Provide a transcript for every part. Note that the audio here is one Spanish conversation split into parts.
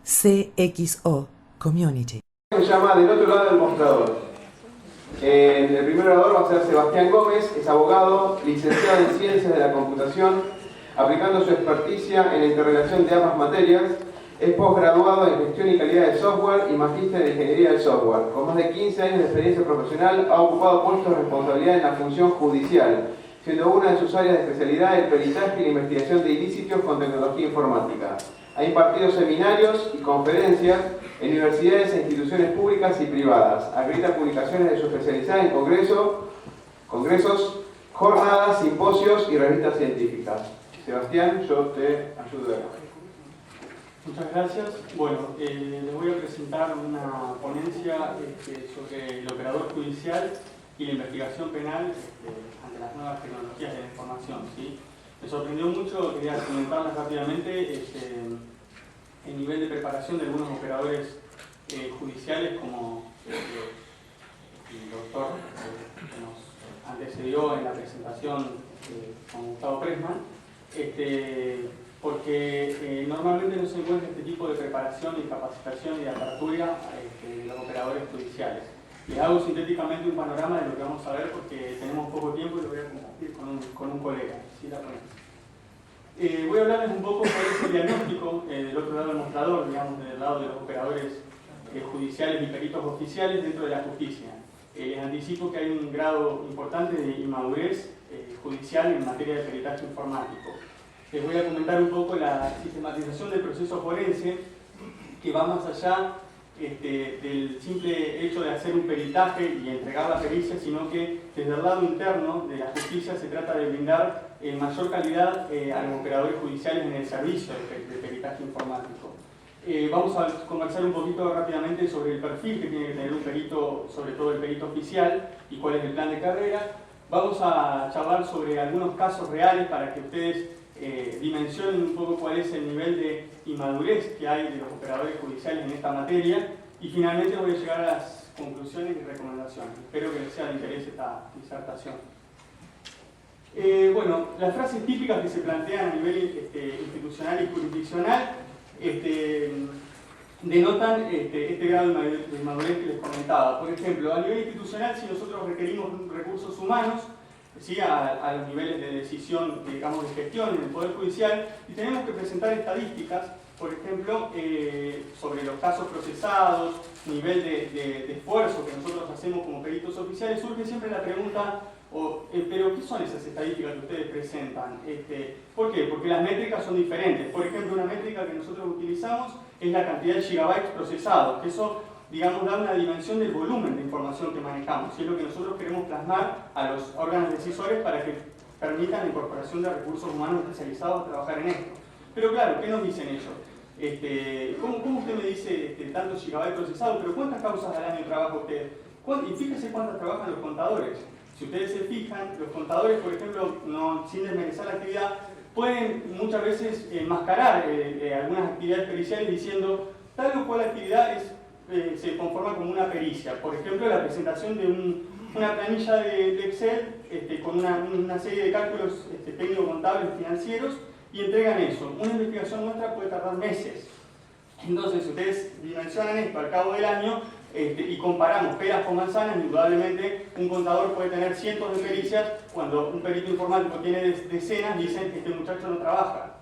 CXO Community. Se llama Del otro lado del mostrador. El primer orador va a ser Sebastián Gómez, es abogado, licenciado en Ciencias de la Computación, aplicando su experticia en la interrelación de ambas materias. Es posgraduado en Gestión y Calidad del Software y magíster en Ingeniería del Software. Con más de 15 años de experiencia profesional, ha ocupado puestos de responsabilidad en la función judicial, siendo una de sus áreas de especialidad el peritaje y la investigación de ilícitos con tecnología informática. Ha impartido seminarios y conferencias en universidades e instituciones públicas y privadas. Acredita publicaciones de su especialidad en congresos, jornadas, simposios y revistas científicas. Sebastián, yo te ayudo acá. Muchas gracias. Bueno, les voy a presentar una ponencia sobre el operador judicial y la investigación penal ante las nuevas tecnologías de la información, ¿sí? Me sorprendió mucho, quería comentarles rápidamente, el nivel de preparación de algunos operadores judiciales, como el doctor que nos antecedió en la presentación con Gustavo Pressman, porque normalmente no se encuentra este tipo de preparación y capacitación y de apertura de los operadores judiciales. Les hago sintéticamente un panorama de lo que vamos a ver porque tenemos poco tiempo y lo voy a compartir con un colega. ¿Sí? Voy a hablarles un poco cuál es el diagnóstico del otro lado del mostrador, digamos, del lado de los operadores judiciales y peritos oficiales dentro de la justicia. Les anticipo que hay un grado importante de inmadurez judicial en materia de peritaje informático. Les voy a comentar un poco la sistematización del proceso forense, que va más allá del simple hecho de hacer un peritaje y entregar la pericia, sino que desde el lado interno de la justicia se trata de brindar mayor calidad a los operadores judiciales en el servicio de peritaje informático. Vamos a conversar un poquito rápidamente sobre el perfil que tiene que tener un perito, sobre todo el perito oficial, y cuál es el plan de carrera. Vamos a charlar sobre algunos casos reales para que ustedes dimensionen un poco cuál es el nivel de inmadurez que hay de los operadores judiciales en esta materia, y finalmente voy a llegar a las conclusiones y recomendaciones. Espero que les sea de interés esta disertación. Bueno, las frases típicas que se plantean a nivel institucional y jurisdiccional denotan este grado de inmadurez que les comentaba. Por ejemplo, a nivel institucional, si nosotros requerimos recursos humanos, ¿sí? a los niveles de decisión, digamos, de gestión en el Poder Judicial, y tenemos que presentar estadísticas, por ejemplo, sobre los casos procesados, nivel de esfuerzo que nosotros hacemos como peritos oficiales, surge siempre la pregunta, ¿pero qué son esas estadísticas que ustedes presentan? ¿Por qué? Porque las métricas son diferentes. Por ejemplo, una métrica que nosotros utilizamos es la cantidad de gigabytes procesados, que eso, digamos, da una dimensión del volumen de información que manejamos, y es lo que nosotros queremos plasmar a los órganos decisores para que permitan la incorporación de recursos humanos especializados a trabajar en esto. Pero claro, ¿qué nos dicen ellos? ¿Cómo usted me dice tantos gigabytes procesados? ¿Pero cuántas causas al año trabaja usted? Y fíjese cuántas trabajan los contadores. Si ustedes se fijan, los contadores, por ejemplo, sin desmerecer la actividad, pueden muchas veces enmascarar algunas actividades periciales diciendo tal o cual actividad se conforma como una pericia. Por ejemplo, la presentación de una planilla de Excel con una serie de cálculos técnico-contables financieros, y entregan eso. Una investigación nuestra puede tardar meses. Entonces, si ustedes dimensionan esto al cabo del año y comparamos peras con manzanas, indudablemente un contador puede tener cientos de pericias cuando un perito informático tiene decenas. Dicen que este muchacho no trabaja.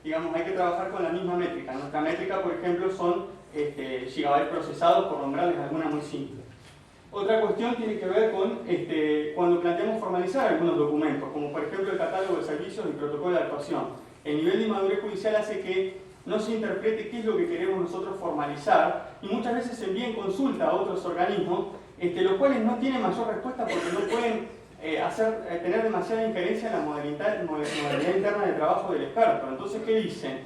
Digamos, hay que trabajar con la misma métrica. Nuestra métrica, por ejemplo, son gigabytes procesados, por nombrarles alguna muy simple. Otra cuestión tiene que ver con cuando planteamos formalizar algunos documentos, como por ejemplo el catálogo de servicios y el protocolo de actuación. El nivel de inmadurez judicial hace que no se interprete qué es lo que queremos nosotros formalizar, y muchas veces se envía en consulta a otros organismos, los cuales no tienen mayor respuesta porque no pueden tener demasiada injerencia en la modalidad interna de trabajo del experto. Entonces, ¿qué dicen?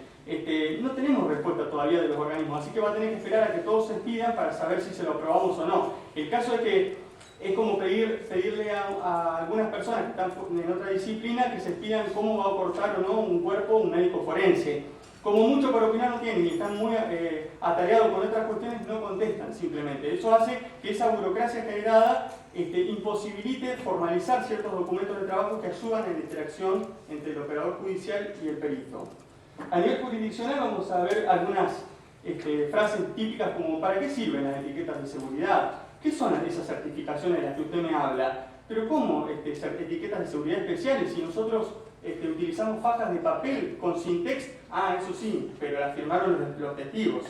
No tenemos respuesta todavía de los organismos, así que va a tener que esperar a que todos se expidan para saber si se lo aprobamos o no. El caso es que es como pedirle a algunas personas que están en otra disciplina que se expidan cómo va a aportar o no un cuerpo un médico forense. Como mucho para opinar no tienen y están muy atareados con otras cuestiones, no contestan simplemente. Eso hace que esa burocracia generada imposibilite formalizar ciertos documentos de trabajo que ayudan en la interacción entre el operador judicial y el perito. A nivel jurisdiccional vamos a ver algunas frases típicas como ¿para qué sirven las etiquetas de seguridad? ¿Qué son esas certificaciones de las que usted me habla? Pero ¿cómo etiquetas de seguridad especiales si nosotros utilizamos fajas de papel con Syntex? Ah, eso sí, pero las firmaron los testigos.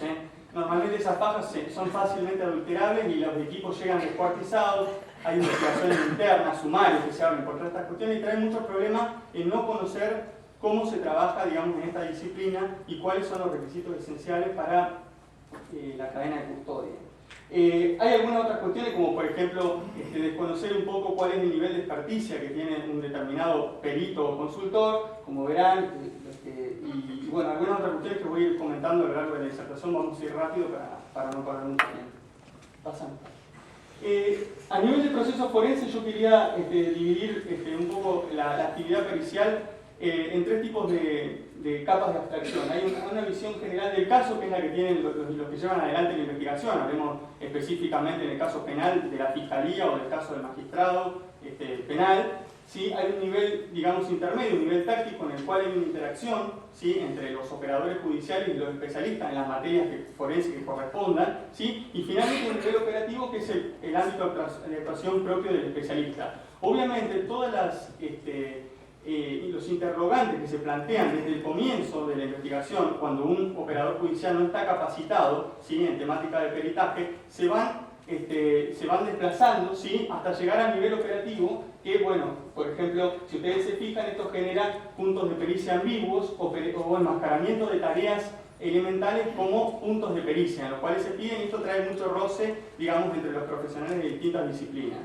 Normalmente esas fajas son fácilmente adulterables y los equipos llegan descuartizados, hay investigaciones internas, sumarios que se abren por todas estas cuestiones y traen muchos problemas en no conocer cómo se trabaja, digamos, en esta disciplina y cuáles son los requisitos esenciales para la cadena de custodia. Hay algunas otras cuestiones, como por ejemplo desconocer un poco cuál es el nivel de experticia que tiene un determinado perito o consultor, como verán, y bueno, algunas otras cuestiones que voy a ir comentando a lo largo de la disertación. Vamos a ir rápido para no perder mucho tiempo. Pasando. A nivel de proceso forense yo quería dividir un poco la actividad pericial en tres tipos de capas de abstracción. Hay una visión general del caso, que es la que tienen los que llevan adelante la investigación. Hablemos específicamente en el caso penal de la fiscalía o del caso del magistrado penal. ¿Sí? Hay un nivel, digamos, intermedio, un nivel táctico en el cual hay una interacción, ¿sí?, entre los operadores judiciales y los especialistas en las materias forenses que correspondan, ¿sí? Y finalmente un nivel operativo que es el ámbito de actuación propio del especialista. Obviamente todas los interrogantes que se plantean desde el comienzo de la investigación, cuando un operador judicial no está capacitado, ¿sí?, en temática de peritaje, se van desplazando, ¿sí?, hasta llegar al nivel operativo, que, bueno, por ejemplo, si ustedes se fijan, esto genera puntos de pericia ambiguos o enmascaramiento de tareas elementales como puntos de pericia, en los cuales se piden, y esto trae mucho roce, digamos, entre los profesionales de distintas disciplinas.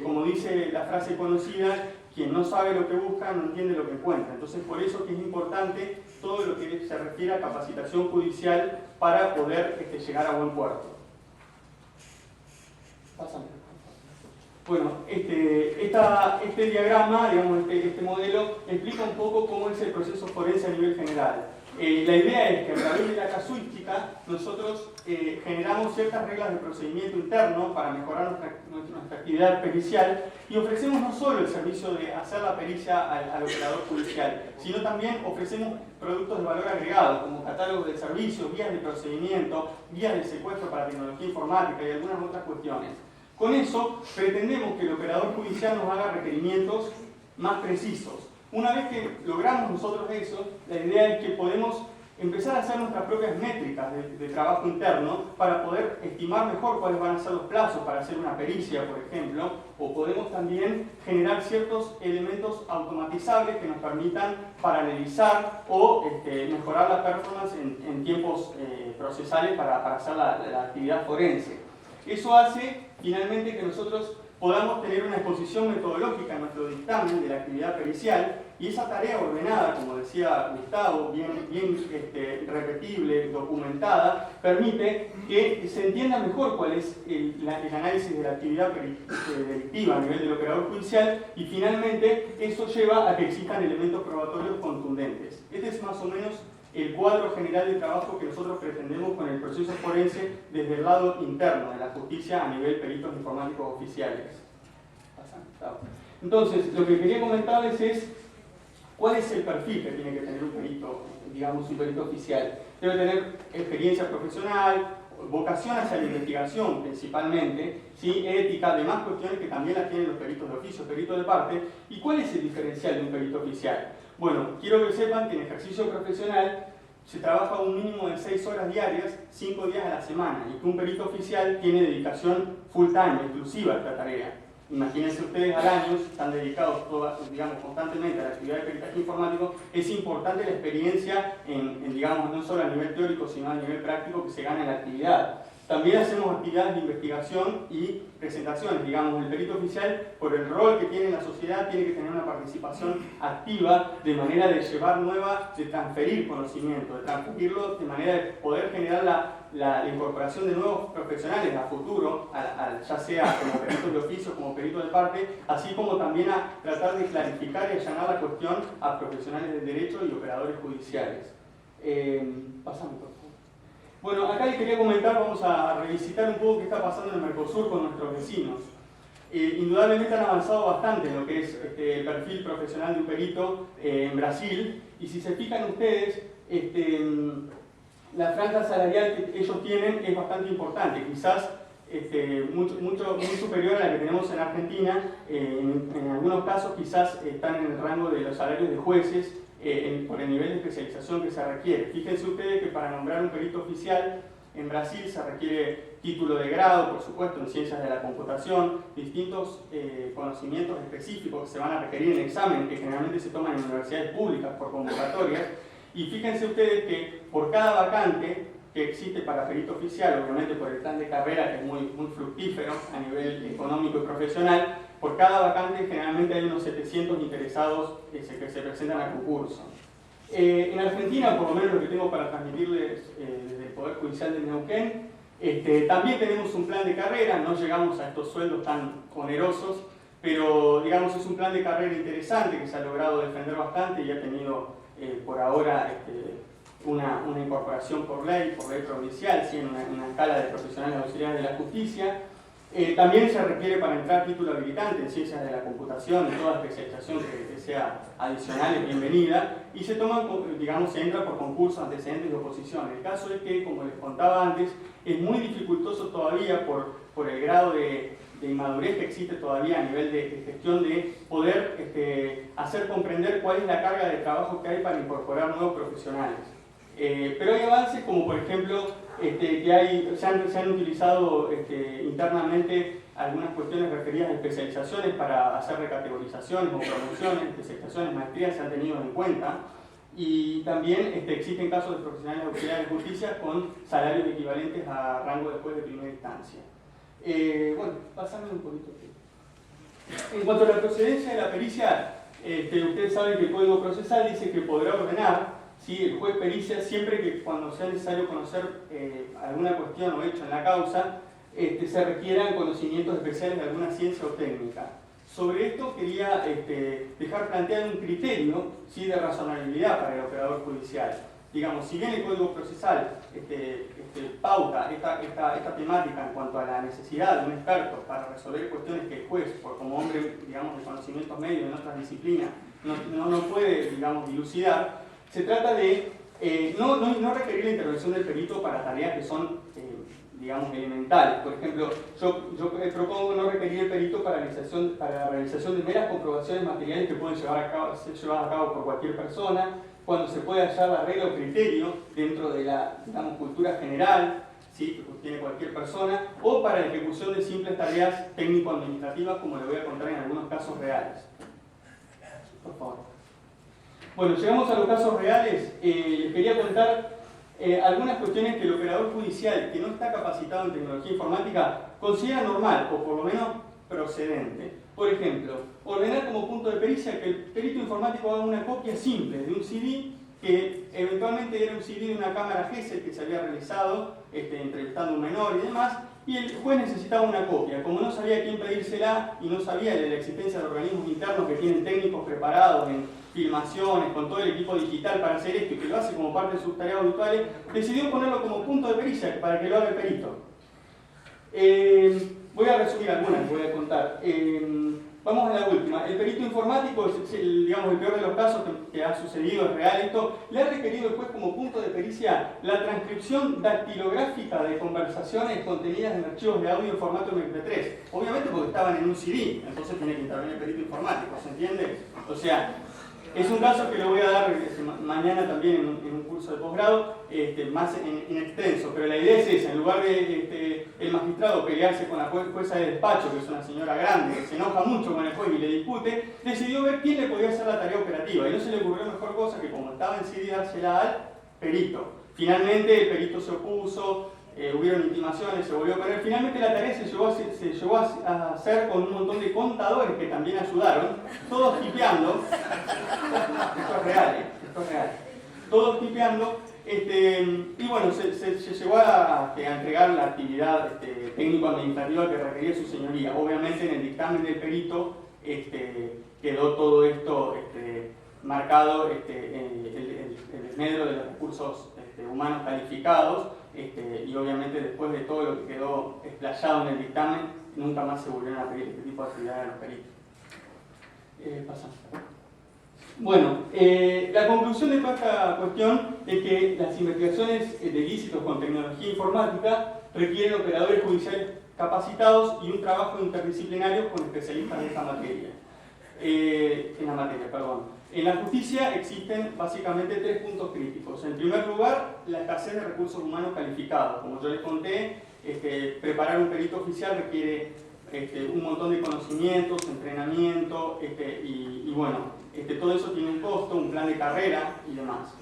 Como dice la frase conocida, quien no sabe lo que busca no entiende lo que encuentra. Entonces, por eso que es importante todo lo que se refiere a capacitación judicial para poder llegar a buen puerto. Pásame. Bueno, este diagrama, digamos, este modelo, explica un poco cómo es el proceso forense a nivel general. La idea es que a través de la casuística nosotros generamos ciertas reglas de procedimiento interno para mejorar nuestra actividad pericial y ofrecemos no solo el servicio de hacer la pericia al operador judicial, sino también ofrecemos productos de valor agregado como catálogos de servicios, guías de procedimiento, guías de secuestro para tecnología informática y algunas otras cuestiones. Con eso pretendemos que el operador judicial nos haga requerimientos más precisos. Una vez que logramos nosotros eso, la idea es que podemos empezar a hacer nuestras propias métricas de trabajo interno para poder estimar mejor cuáles van a ser los plazos para hacer una pericia, por ejemplo, o podemos también generar ciertos elementos automatizables que nos permitan paralelizar o mejorar la performance en tiempos procesales para hacer la actividad forense. Eso hace finalmente que nosotros podamos tener una exposición metodológica en nuestro dictamen de la actividad pericial y esa tarea ordenada, como decía Gustavo, bien repetible, documentada, permite que se entienda mejor cuál es el análisis de la actividad delictiva a nivel del operador judicial y finalmente eso lleva a que existan elementos probatorios contundentes. Este es más o menos el cuadro general de trabajo que nosotros pretendemos con el proceso forense desde el lado interno de la justicia a nivel peritos informáticos oficiales. Entonces, lo que quería comentarles es cuál es el perfil que tiene que tener un perito, digamos, un perito oficial. Debe tener experiencia profesional, vocación hacia la investigación principalmente, ¿sí?, ética, demás cuestiones que también las tienen los peritos de oficio, peritos de parte. ¿Y cuál es el diferencial de un perito oficial? Bueno, quiero que sepan que en ejercicio profesional se trabaja un mínimo de 6 horas diarias, 5 días a la semana, y que un perito oficial tiene dedicación full time, exclusiva a esta tarea. Imagínense ustedes al año, están dedicados digamos, constantemente a la actividad de peritaje informático, es importante la experiencia digamos, no solo a nivel teórico, sino a nivel práctico que se gana en la actividad. También hacemos actividades de investigación y presentaciones. Digamos, el perito oficial, por el rol que tiene en la sociedad, tiene que tener una participación activa de manera de llevar de transferir conocimiento, de transferirlo de manera de poder generar la incorporación de nuevos profesionales a futuro, ya sea como perito de oficio, como perito de parte, así como también a tratar de clarificar y allanar la cuestión a profesionales del derecho y operadores judiciales. Pasamos, por favor. Bueno, acá les quería comentar, vamos a revisitar un poco qué está pasando en el Mercosur con nuestros vecinos. Indudablemente han avanzado bastante en lo que es el perfil profesional de un perito en Brasil, y si se fijan ustedes, la franja salarial que ellos tienen es bastante importante, quizás muy superior a la que tenemos en Argentina. En algunos casos quizás están en el rango de los salarios de jueces por el nivel de especialización que se requiere. Fíjense ustedes que para nombrar un perito oficial en Brasil se requiere título de grado, por supuesto, en ciencias de la computación, distintos conocimientos específicos que se van a requerir en examen, que generalmente se toman en universidades públicas por convocatorias. Y fíjense ustedes que por cada vacante que existe para perito oficial, obviamente por el plan de carrera que es muy fructífero a nivel económico y profesional, por cada vacante generalmente hay unos 700 interesados que se presentan a concurso. En Argentina, por lo menos lo que tengo para transmitirles desde el Poder Judicial de Neuquén, también tenemos un plan de carrera, no llegamos a estos sueldos tan onerosos, pero digamos es un plan de carrera interesante que se ha logrado defender bastante y ha tenido por ahora una incorporación por ley provincial, ¿sí? en una escala de profesionales auxiliares de la justicia. También se requiere para entrar título habilitante en ciencias de la computación y toda especialización que sea adicional es bienvenida, y se toma, digamos, se entra por concursos, antecedentes de oposición. El caso es que, como les contaba antes, es muy dificultoso todavía por el grado de inmadurez que existe todavía a nivel de gestión de poder hacer comprender cuál es la carga de trabajo que hay para incorporar nuevos profesionales. Pero hay avances como por ejemplo que se han utilizado internamente algunas cuestiones referidas a especializaciones para hacer recategorizaciones o promociones, especializaciones, maestrías se han tenido en cuenta, y también existen casos de profesionales auxiliares de justicia con salarios equivalentes a rango después de primera instancia. Bueno, pasando un poquito. En cuanto a la procedencia de la pericia, ustedes saben que el Código Procesal dice que podrá ordenar, ¿sí? El juez pericia siempre que cuando sea necesario conocer alguna cuestión o hecho en la causa, se requieran conocimientos especiales de alguna ciencia o técnica. Sobre esto quería dejar planteado un criterio, ¿sí? De razonabilidad para el operador judicial. Digamos, si bien el Código Procesal pauta esta temática en cuanto a la necesidad de un experto para resolver cuestiones que el juez, como hombre, digamos, de conocimientos medios en otras disciplinas, no puede, digamos, dilucidar, se trata de no requerir la intervención del perito para tareas que son, digamos, elementales. Por ejemplo, yo propongo no requerir el perito para la realización de meras comprobaciones materiales que pueden ser llevadas a cabo por cualquier persona, cuando se puede hallar la regla o criterio dentro de la, digamos, cultura general, ¿sí? Que tiene cualquier persona, o para la ejecución de simples tareas técnico-administrativas, como le voy a contar en algunos casos reales. Por favor. Bueno, llegamos a los casos reales. Les quería contar algunas cuestiones que el operador judicial que no está capacitado en tecnología informática considera normal, o por lo menos procedente. Por ejemplo, ordenar como punto de pericia que el perito informático haga una copia simple de un CD que eventualmente era un CD de una cámara GESEL que se había realizado entrevistando a un menor y demás, y el juez necesitaba una copia. Como no sabía a quién pedírsela y no sabía de la existencia de organismos internos que tienen técnicos preparados en filmaciones, con todo el equipo digital para hacer esto y que lo hace como parte de sus tareas habituales, decidió ponerlo como punto de pericia para que lo haga el perito. Voy a resumir algunas, voy a contar. Vamos a la última. El perito informático es el peor de los casos que ha sucedido, es real esto. Le ha requerido el juez como punto de pericia la transcripción dactilográfica de conversaciones contenidas en archivos de audio en formato MP3. Obviamente porque estaban en un CD, entonces tiene que intervenir el perito informático, ¿se entiende? O sea, es un caso que lo voy a dar mañana también en un curso de posgrado, más en extenso, pero la idea es esa. En lugar de el magistrado pelearse con la jueza de despacho, que es una señora grande, que se enoja mucho con el juez y le discute, decidió ver quién le podía hacer la tarea operativa, y no se le ocurrió mejor cosa que, como estaba en CD, dársela al perito. Finalmente el perito se opuso, hubieron intimaciones, se volvió a poner. Finalmente la tarea se llevó a hacer con un montón de contadores que también ayudaron, todos tipeando. Esto es real, esto es real. Todos tipeando, y bueno, se llevó a entregar la actividad técnico-administrativa que requería su señoría. Obviamente en el dictamen del perito quedó todo esto marcado, el desmedro de los recursos humanos calificados, y obviamente después de todo lo que quedó explayado en el dictamen, nunca más se volvieron a pedir este tipo de actividades a los peritos. Pasamos. Bueno, la conclusión de toda esta cuestión es que las investigaciones de ilícitos con tecnología informática requieren operadores judiciales capacitados y un trabajo interdisciplinario con especialistas en esta materia. En la justicia existen básicamente 3 puntos críticos. En primer lugar, la escasez de recursos humanos calificados. Como yo les conté, preparar un perito oficial requiere un montón de conocimientos, entrenamiento, y bueno, todo eso tiene un costo, un plan de carrera y demás.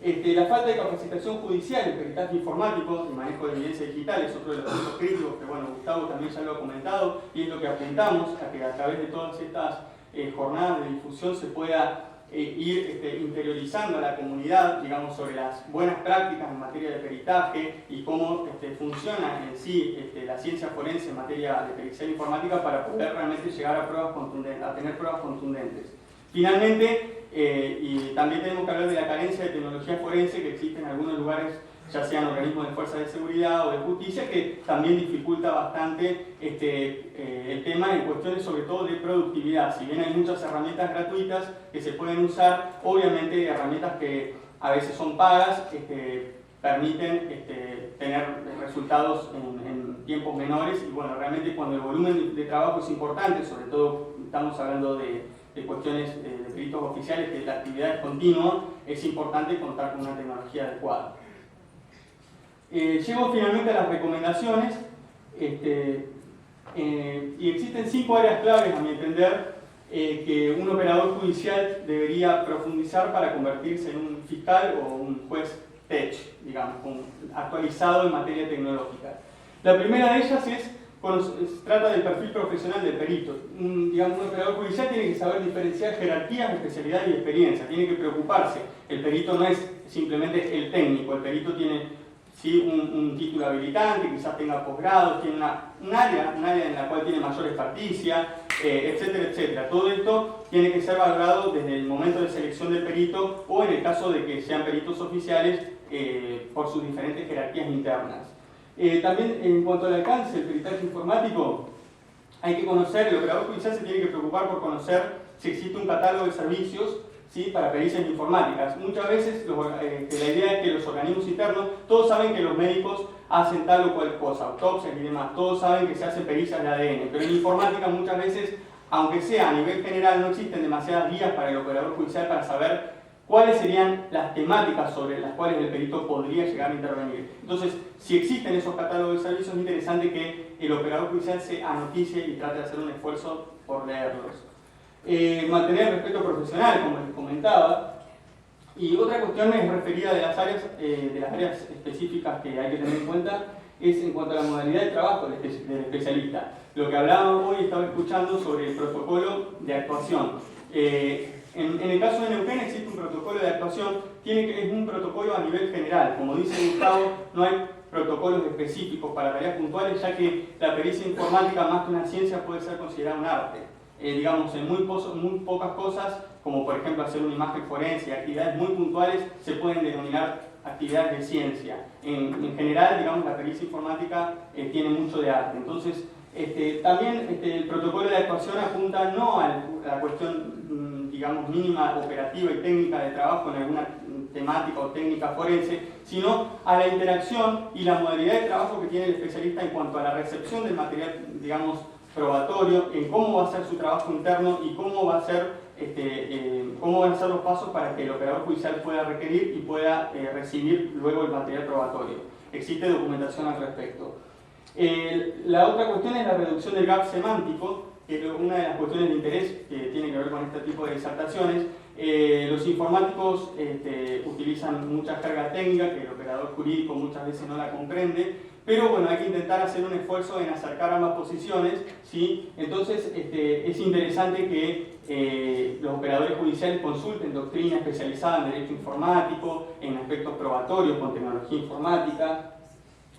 La falta de capacitación judicial, el peritaje informático, el manejo de evidencia digital es otro de los puntos críticos que, bueno, Gustavo también ya lo ha comentado, y es lo que apuntamos a que a través de todas estas jornadas de difusión se pueda ir interiorizando a la comunidad, digamos, sobre las buenas prácticas en materia de peritaje y cómo funciona en sí la ciencia forense en materia de pericial informática para poder realmente llegar a pruebas contundentes, a tener pruebas contundentes. Finalmente, y también tenemos que hablar de la carencia de tecnología forense que existe en algunos lugares, ya sean organismos de fuerza de seguridad o de justicia, que también dificulta bastante el tema en cuestiones sobre todo de productividad. Si bien hay muchas herramientas gratuitas que se pueden usar, obviamente herramientas que a veces son pagas, permiten tener resultados en tiempos menores, y bueno, realmente cuando el volumen de trabajo es importante, sobre todo estamos hablando de cuestiones de peritos oficiales, que la actividad es continua, es importante contar con una tecnología adecuada. Llego finalmente a las recomendaciones, y existen 5 áreas claves, a mi entender, que un operador judicial debería profundizar para convertirse en un fiscal o un juez tech, digamos, actualizado en materia tecnológica. La primera de ellas trata del perfil profesional del perito. Un operador judicial tiene que saber diferenciar jerarquías, especialidad y experiencia, tiene que preocuparse. El perito no es simplemente el técnico, el perito tiene un título habilitante, quizás tenga posgrado, tiene un área en la cual tiene mayor experticia, etcétera, etcétera. Todo esto tiene que ser valorado desde el momento de selección del perito o en el caso de que sean peritos oficiales por sus diferentes jerarquías internas. También en cuanto al alcance del peritaje informático, hay que conocer, el operador judicial se tiene que preocupar por conocer si existe un catálogo de servicios, ¿sí?, para pericias informáticas. Muchas veces la idea es que los organismos internos, todos saben que los médicos hacen tal o cual cosa, autopsias y demás, todos saben que se hacen pericias de ADN, pero en informática muchas veces, aunque sea a nivel general, no existen demasiadas guías para el operador judicial para saber cuáles serían las temáticas sobre las cuales el perito podría llegar a intervenir. Entonces, si existen esos catálogos de servicios, es interesante que el operador judicial se anoticie y trate de hacer un esfuerzo por leerlos. Mantener el respeto profesional, como les comentaba. Y otra cuestión es referida de las áreas específicas que hay que tener en cuenta, es en cuanto a la modalidad de trabajo del especialista. Lo que hablábamos hoy, estaba escuchando sobre el protocolo de actuación. En el caso de Neuquén existe un protocolo de actuación, es un protocolo a nivel general. Como dice Gustavo, no hay protocolos específicos para tareas puntuales, ya que la pericia informática, más que una ciencia, puede ser considerada un arte. Digamos, en muy pocas cosas, como por ejemplo hacer una imagen forense, actividades muy puntuales, se pueden denominar actividades de ciencia. En general, digamos, la pericia informática tiene mucho de arte. Entonces, también el protocolo de actuación apunta no a la cuestión, digamos, mínima operativa y técnica de trabajo en alguna temática o técnica forense, sino a la interacción y la modalidad de trabajo que tiene el especialista en cuanto a la recepción del material, digamos, probatorio, en cómo va a ser su trabajo interno y cómo van a ser los pasos para que el operador judicial pueda requerir y pueda recibir luego el material probatorio. Existe documentación al respecto. La otra cuestión es la reducción del gap semántico, que es una de las cuestiones de interés que tiene que ver con este tipo de disertaciones. Los informáticos utilizan mucha carga técnica que el operador jurídico muchas veces no la comprende, pero bueno, hay que intentar hacer un esfuerzo en acercar ambas posiciones, ¿sí? Entonces es interesante que los operadores judiciales consulten doctrina especializada en derecho informático, en aspectos probatorios con tecnología informática,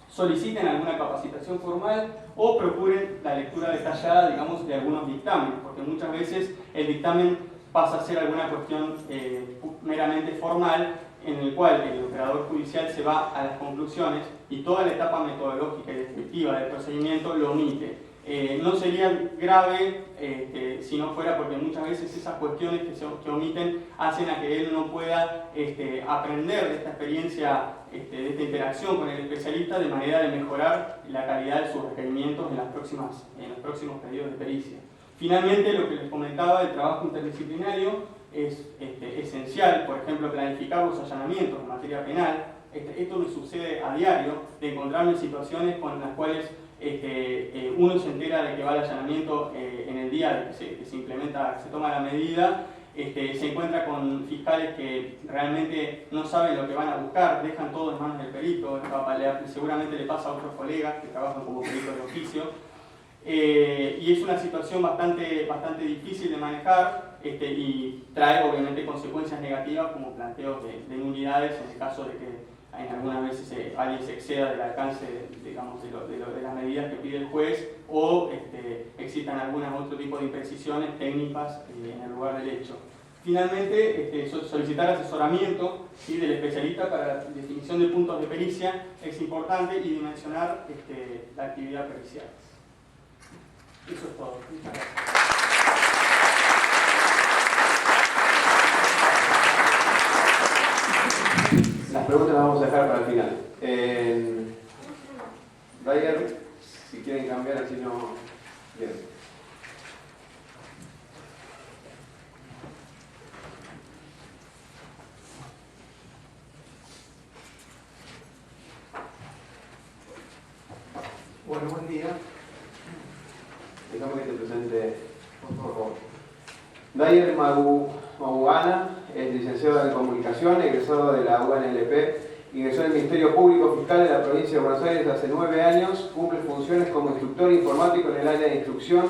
soliciten alguna capacitación formal o procuren la lectura detallada, digamos, de algunos dictámenes, porque muchas veces el dictamen pasa a ser alguna cuestión meramente formal, en el cual el operador judicial se va a las conclusiones y toda la etapa metodológica y descriptiva del procedimiento lo omite. No sería grave si no fuera porque muchas veces esas cuestiones que omiten hacen a que él no pueda aprender de esta experiencia, de esta interacción con el especialista, de manera de mejorar la calidad de sus requerimientos en los próximos pedidos de pericia. Finalmente, lo que les comentaba del trabajo interdisciplinario es esencial. Por ejemplo, planificar los allanamientos en materia penal. Esto me sucede a diario, de encontrarme en situaciones con las cuales uno se entera de que va al allanamiento en el día de que se implementa, que se toma la medida, se encuentra con fiscales que realmente no saben lo que van a buscar, dejan todo en manos del perito, seguramente le pasa a otros colegas que trabajan como peritos de oficio, y es una situación bastante difícil de manejar y trae obviamente consecuencias negativas como planteos de nulidades en el caso de que en algunas veces alguien se exceda del alcance digamos, de las medidas que pide el juez o existan algunas otro tipo de imprecisiones técnicas en el lugar del hecho. Finalmente, solicitar asesoramiento, ¿sí?, del especialista para la definición de puntos de pericia es importante y dimensionar la actividad pericial. Eso es todo. Muchas gracias. Las preguntas las vamos a dejar para el final. Dyer, si quieren cambiar, así no... Bien. Bueno, buen día. Dejame que te presente, por favor. Dyer Magugana es licenciado en Comunicación, egresado de la UNLP, ingresó en el Ministerio Público Fiscal de la Provincia de Buenos Aires hace 9 años, cumple funciones como instructor informático en el área de instrucción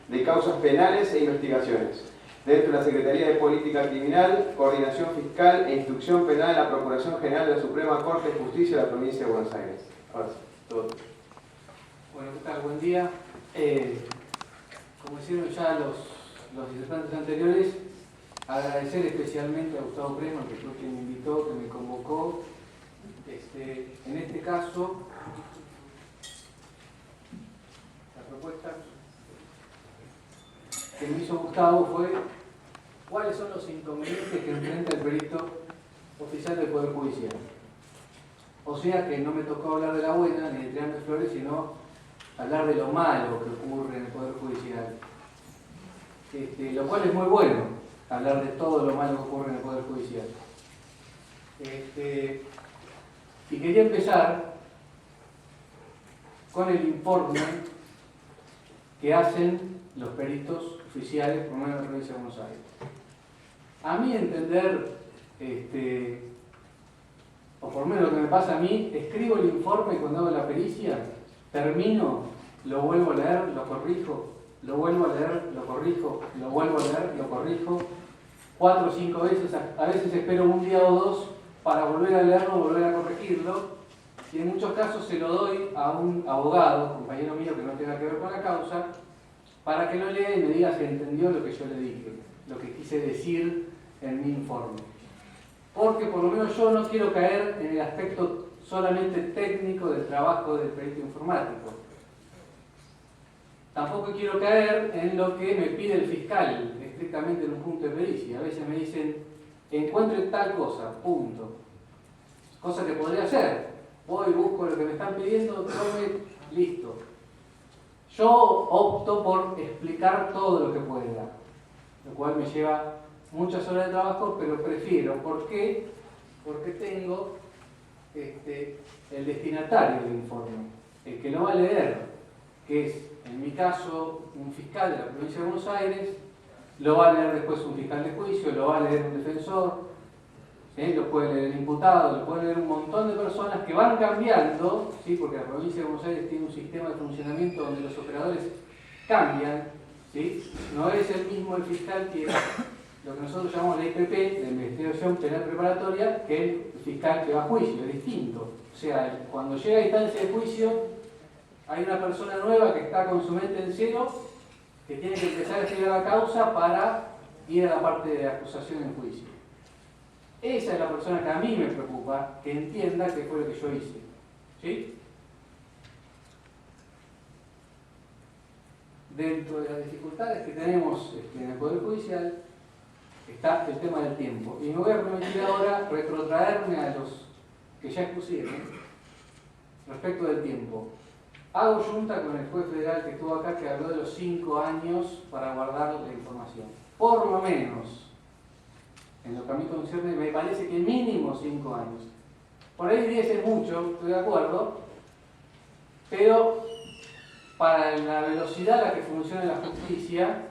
de causas penales e investigaciones, dentro de la Secretaría de Política Criminal, Coordinación Fiscal e Instrucción Penal de la Procuración General de la Suprema Corte de Justicia de la Provincia de Buenos Aires. Ahora sí, todo. Bueno, ¿qué tal? Buen día. Como hicieron ya los disertantes anteriores, agradecer especialmente a Gustavo Prema, que fue quien me invitó, que me convocó. En este caso, la propuesta que me hizo Gustavo fue cuáles son los inconvenientes que enfrenta el perito oficial del Poder Judicial. O sea que no me tocó hablar de la buena ni de tirarme flores, sino hablar de lo malo que ocurre en el Poder Judicial. Lo cual es muy bueno, hablar de todo lo malo que ocurre en el Poder Judicial. Y quería empezar con el informe que hacen los peritos oficiales, por lo menos en la provincia de Buenos Aires. A mi entender, o por lo menos lo que me pasa a mí, escribo el informe y cuando hago la pericia, termino, lo vuelvo a leer, lo corrijo, lo vuelvo a leer, lo corrijo, lo vuelvo a leer, lo corrijo, 4 o 5 veces, a veces espero un día o dos para volver a leerlo, volver a corregirlo, y en muchos casos se lo doy a un abogado, compañero mío que no tenga que ver con la causa, para que lo lea y me diga si entendió lo que yo le dije, lo que quise decir en mi informe. Porque por lo menos yo no quiero caer en el aspecto solamente técnico del trabajo del perito informático. Tampoco quiero caer en lo que me pide el fiscal, estrictamente en un punto de pericia. A veces me dicen, encuentre tal cosa, punto. Cosa que podría hacer. Voy, busco lo que me están pidiendo, tome, listo. Yo opto por explicar todo lo que pueda, lo cual me lleva muchas horas de trabajo, pero prefiero. ¿Por qué? Porque tengo el destinatario del informe, el que lo va a leer, que es, en mi caso, un fiscal de la provincia de Buenos Aires, lo va a leer después un fiscal de juicio, lo va a leer un defensor, lo puede leer el imputado, lo puede leer un montón de personas que van cambiando, ¿sí? Porque la provincia de Buenos Aires tiene un sistema de funcionamiento donde los operadores cambian, ¿sí? No es el mismo el fiscal que lo que nosotros llamamos la IPP, la investigación penal preparatoria, que el fiscal que va a juicio, es distinto. O sea, cuando llega a instancia de juicio, hay una persona nueva que está con su mente en cero, que tiene que empezar a estudiar la causa para ir a la parte de acusación en juicio. Esa es la persona que a mí me preocupa, que entienda qué fue lo que yo hice. ¿Sí? dentro de las dificultades que tenemos en el Poder Judicial está el tema del tiempo. Y me voy a permitir ahora retrotraerme a los que ya expusieron respecto del tiempo. Hago junta con el juez federal que estuvo acá, que habló de los 5 años para guardar la información. Por lo menos, en lo que a mí concierne, me parece que mínimo 5 años. Por ahí 10 es mucho, estoy de acuerdo, pero para la velocidad a la que funciona la justicia,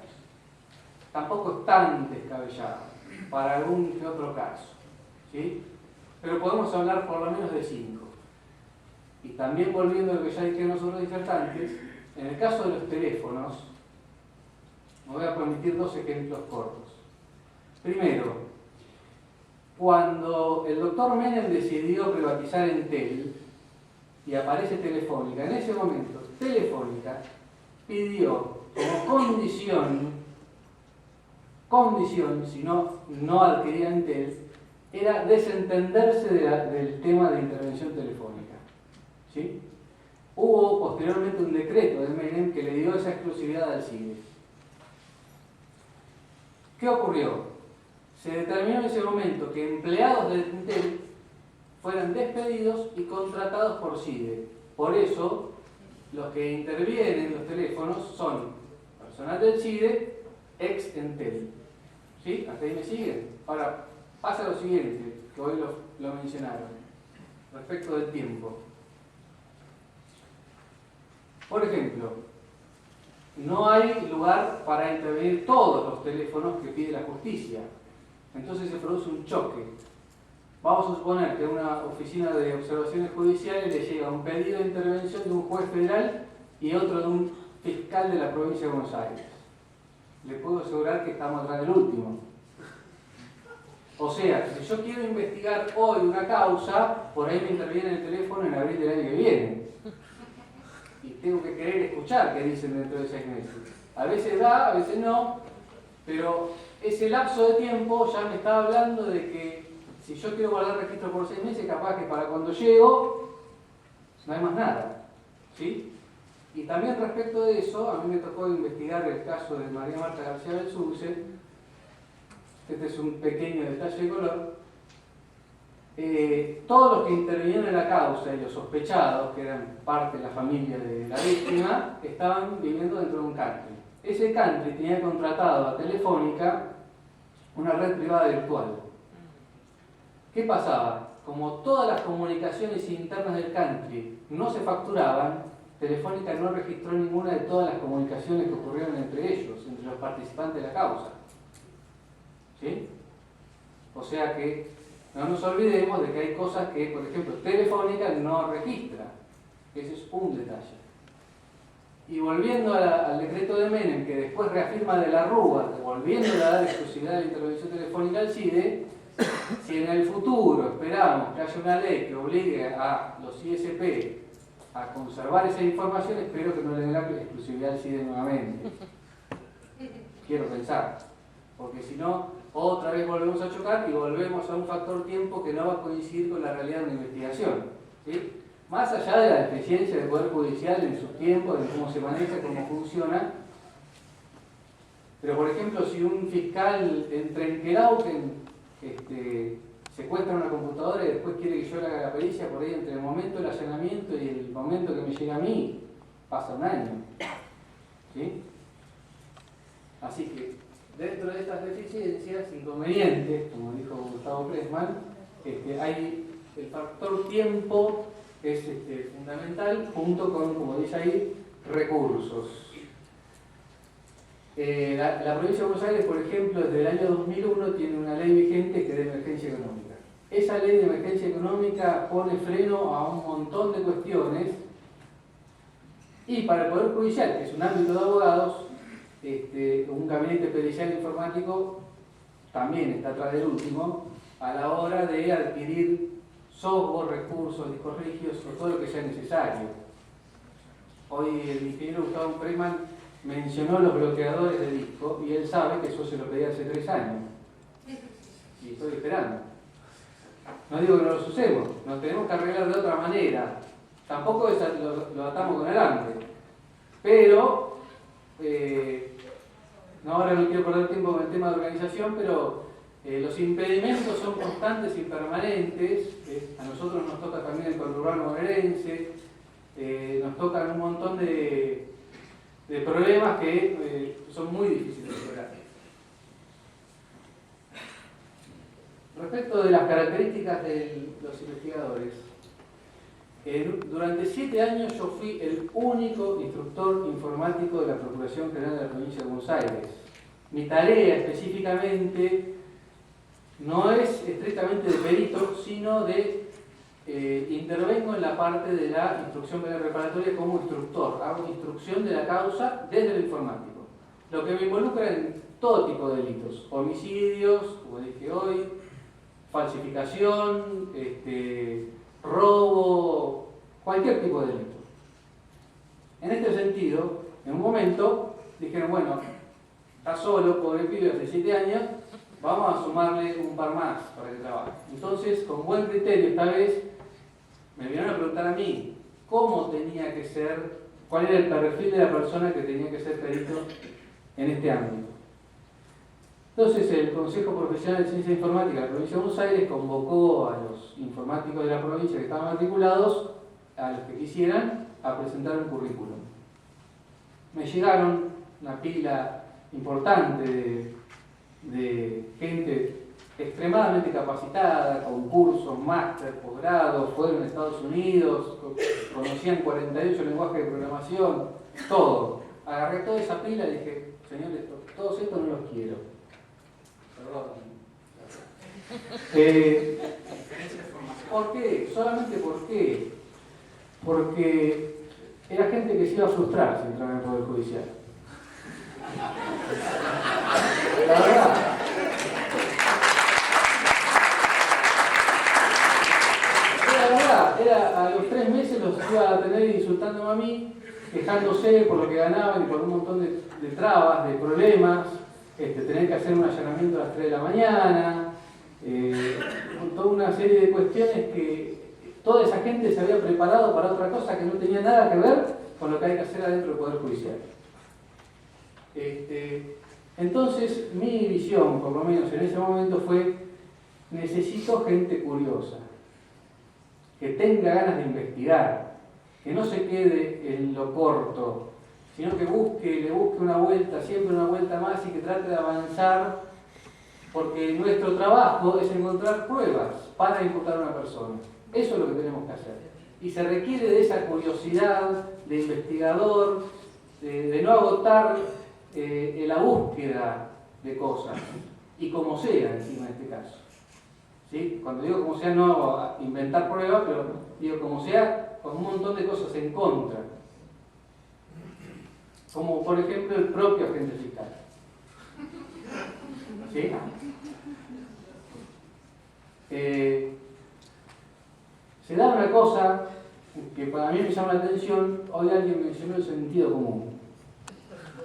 tampoco es tan descabellado, para algún que otro caso, ¿sí? Pero podemos hablar por lo menos de 5. Y también volviendo a lo que ya dijeron los otros disertantes, en el caso de los teléfonos, me voy a permitir 2 ejemplos cortos. Primero, cuando el doctor Menem decidió privatizar Entel y aparece Telefónica, en ese momento Telefónica pidió como condición, si no adquiría Entel, era desentenderse del tema de intervención telefónica. ¿Sí? Hubo posteriormente un decreto de Menem que le dio esa exclusividad al CIDE. ¿Qué ocurrió? Se determinó en ese momento que empleados de Entel fueran despedidos y contratados por CIDE. Por eso, los que intervienen en los teléfonos son personal del CIDE, ex Entel. ¿Sí? ¿Hasta ahí me siguen? Ahora, pasa lo siguiente, que hoy lo mencionaron, respecto del tiempo. Por ejemplo, no hay lugar para intervenir todos los teléfonos que pide la justicia. Entonces se produce un choque. Vamos a suponer que a una oficina de observaciones judiciales le llega un pedido de intervención de un juez federal y otro de un fiscal de la provincia de Buenos Aires. Le puedo asegurar que estamos atrás del último. O sea, si yo quiero investigar hoy una causa, por ahí me interviene el teléfono en abril del año que viene. Y tengo que querer escuchar qué dicen dentro de 6 meses. A veces da, a veces no, pero ese lapso de tiempo ya me está hablando de que si yo quiero guardar registro por 6 meses, capaz que para cuando llego no hay más nada. ¿Sí? Y también respecto de eso, a mí me tocó investigar el caso de María Marta García Belsunce. Este es un pequeño detalle de color. Todos los que intervinieron en la causa y los sospechados, que eran parte de la familia de la víctima, estaban viviendo dentro de un country. Ese country tenía contratado a Telefónica una red privada virtual. ¿Qué pasaba? Como todas las comunicaciones internas del country no se facturaban, Telefónica no registró ninguna de todas las comunicaciones que ocurrieron entre ellos, entre los participantes de la causa. ¿Sí? O sea que no nos olvidemos de que hay cosas que, por ejemplo, Telefónica no registra. Ese es un detalle. Y volviendo al decreto de Menem, que después reafirma de la Rúa, volviendo a dar exclusividad de la intervención telefónica al CIDE, si en el futuro esperamos que haya una ley que obligue a los ISP a conservar esa información, espero que no le den la exclusividad al CIDE nuevamente. Quiero pensar. Porque si no, otra vez volvemos a chocar y volvemos a un factor tiempo que no va a coincidir con la realidad de una investigación. ¿Sí? Más allá de la deficiencia del Poder Judicial en sus tiempos, en cómo se maneja, cómo funciona. Pero, por ejemplo, si un fiscal en Trenquelauquen secuestra una computadora y después quiere que yo le haga la pericia, por ahí entre el momento del allanamiento y el momento que me llega a mí, pasa un año. ¿Sí? Así que, dentro de estas deficiencias, inconvenientes, como dijo Gustavo Pressman, hay el factor tiempo que es fundamental, junto con, como dice ahí, recursos. La provincia de Buenos Aires, por ejemplo, desde el año 2001 tiene una ley vigente que es de emergencia económica. Esa ley de emergencia económica pone freno a un montón de cuestiones y para el Poder Judicial, que es un ámbito de abogados, un gabinete pericial informático también está atrás del último a la hora de adquirir software, recursos, discos rígidos o todo lo que sea necesario. Hoy el ingeniero Gustavo Pressman mencionó los bloqueadores de disco y él sabe que eso se lo pedí hace 3 años y estoy esperando. No digo que no los usemos, nos tenemos que arreglar de otra manera, tampoco lo atamos con el hambre, pero no, ahora no quiero perder tiempo con el tema de organización, pero los impedimentos son constantes y permanentes. A nosotros nos toca también el conurbano bonaerense, nos tocan un montón de problemas que son muy difíciles de superar. Respecto de las características de los investigadores, durante 7 años yo fui el único instructor informático de la Procuración General de la Provincia de Buenos Aires. Mi tarea específicamente no es estrictamente de perito, sino de intervengo en la parte de la instrucción penal preparatoria como instructor. Hago instrucción de la causa desde el informático. Lo que me involucra en todo tipo de delitos. Homicidios, como dije hoy, falsificación, robo, cualquier tipo de delito. En este sentido, en un momento dijeron, bueno, está solo, pobre pibe, hace 7 años, vamos a sumarle un par más para que trabaje. Entonces, con buen criterio esta vez, me vinieron a preguntar a mí cómo tenía que ser, cuál era el perfil de la persona que tenía que ser perito en este ámbito. Entonces, el Consejo Profesional de Ciencia Informática de la Provincia de Buenos Aires convocó a los informáticos de la provincia que estaban matriculados, a los que quisieran, a presentar un currículum. Me llegaron una pila importante de gente extremadamente capacitada, con cursos, máster, posgrado, fueron a Estados Unidos, conocían 48 lenguajes de programación, todo. Agarré toda esa pila y dije, señores, todos estos no los quiero. ¿Por qué? ¿Solamente por qué? Porque era gente que se iba a frustrar si entraba en el Poder Judicial. La verdad. Era a los 3 meses los iba a tener insultándome a mí, quejándose por lo que ganaban y por un montón de trabas, de problemas. Tener que hacer un allanamiento a las 3 de la mañana, toda una serie de cuestiones que toda esa gente se había preparado para otra cosa que no tenía nada que ver con lo que hay que hacer adentro del Poder Judicial. Entonces, mi visión, por lo menos en ese momento, fue: necesito gente curiosa, que tenga ganas de investigar, que no se quede en lo corto, sino que le busque una vuelta, siempre una vuelta más, y que trate de avanzar, porque nuestro trabajo es encontrar pruebas para imputar a una persona. Eso es lo que tenemos que hacer. Y se requiere de esa curiosidad de investigador, de no agotar en la búsqueda de cosas, y como sea, encima en este caso. ¿Sí? Cuando digo como sea, no inventar pruebas, pero digo como sea, con un montón de cosas en contra. Como por ejemplo el propio agente fiscal. ¿Sí? Se da una cosa que para mí me llama la atención. Hoy alguien mencionó el sentido común.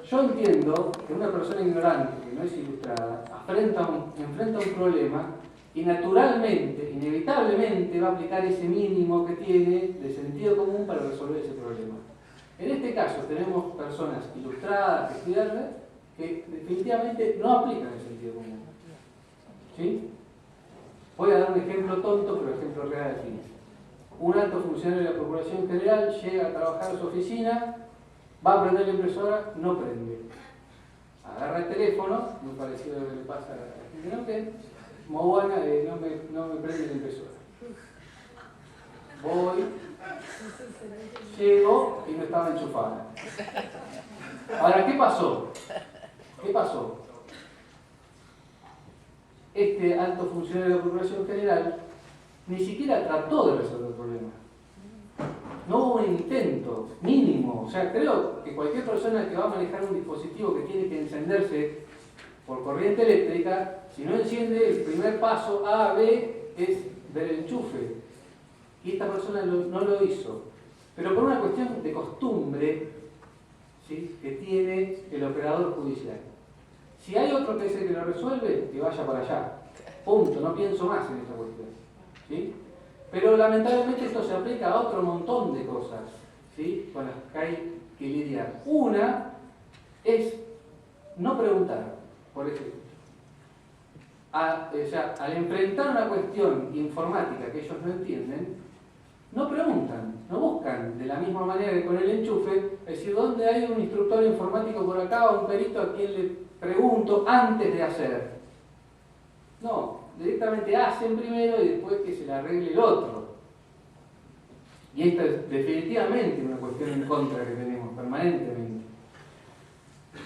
Yo entiendo que una persona ignorante, que no es ilustrada, enfrenta un problema y naturalmente, inevitablemente va a aplicar ese mínimo que tiene de sentido común para resolver ese problema. En este caso tenemos personas ilustradas, estudiantes, que definitivamente no aplican el sentido común. ¿Sí? Voy a dar un ejemplo tonto, pero ejemplo real al fin. Un alto funcionario de la Procuración General llega a trabajar a su oficina, va a prender la impresora, no prende. Agarra el teléfono, muy parecido a lo que le pasa a la gente de Neuquén, Moana, no me prende la impresora. Voy, llego y no estaba enchufada. Ahora, ¿qué pasó? Este alto funcionario de la Procuración General ni siquiera trató de resolver el problema. No hubo un intento mínimo. O sea, creo que cualquier persona que va a manejar un dispositivo que tiene que encenderse por corriente eléctrica, si no enciende, el primer paso A, B, es ver el enchufe. Y esta persona no lo hizo. Pero por una cuestión de costumbre, ¿sí?, que tiene el operador judicial. Si hay otro que es el que lo resuelve, que vaya para allá. Punto, no pienso más en esta cuestión. ¿Sí? Pero lamentablemente esto se aplica a otro montón de cosas, ¿sí?, con las que hay que lidiar. Una es no preguntar, por ejemplo. O sea, al enfrentar una cuestión informática que ellos no entienden, no preguntan, no buscan de la misma manera que con el enchufe, es decir, ¿dónde hay un instructor informático por acá o un perito a quien le pregunto antes de hacer? No, directamente hacen primero y después que se le arregle el otro. Y esta es definitivamente una cuestión en contra que tenemos permanentemente.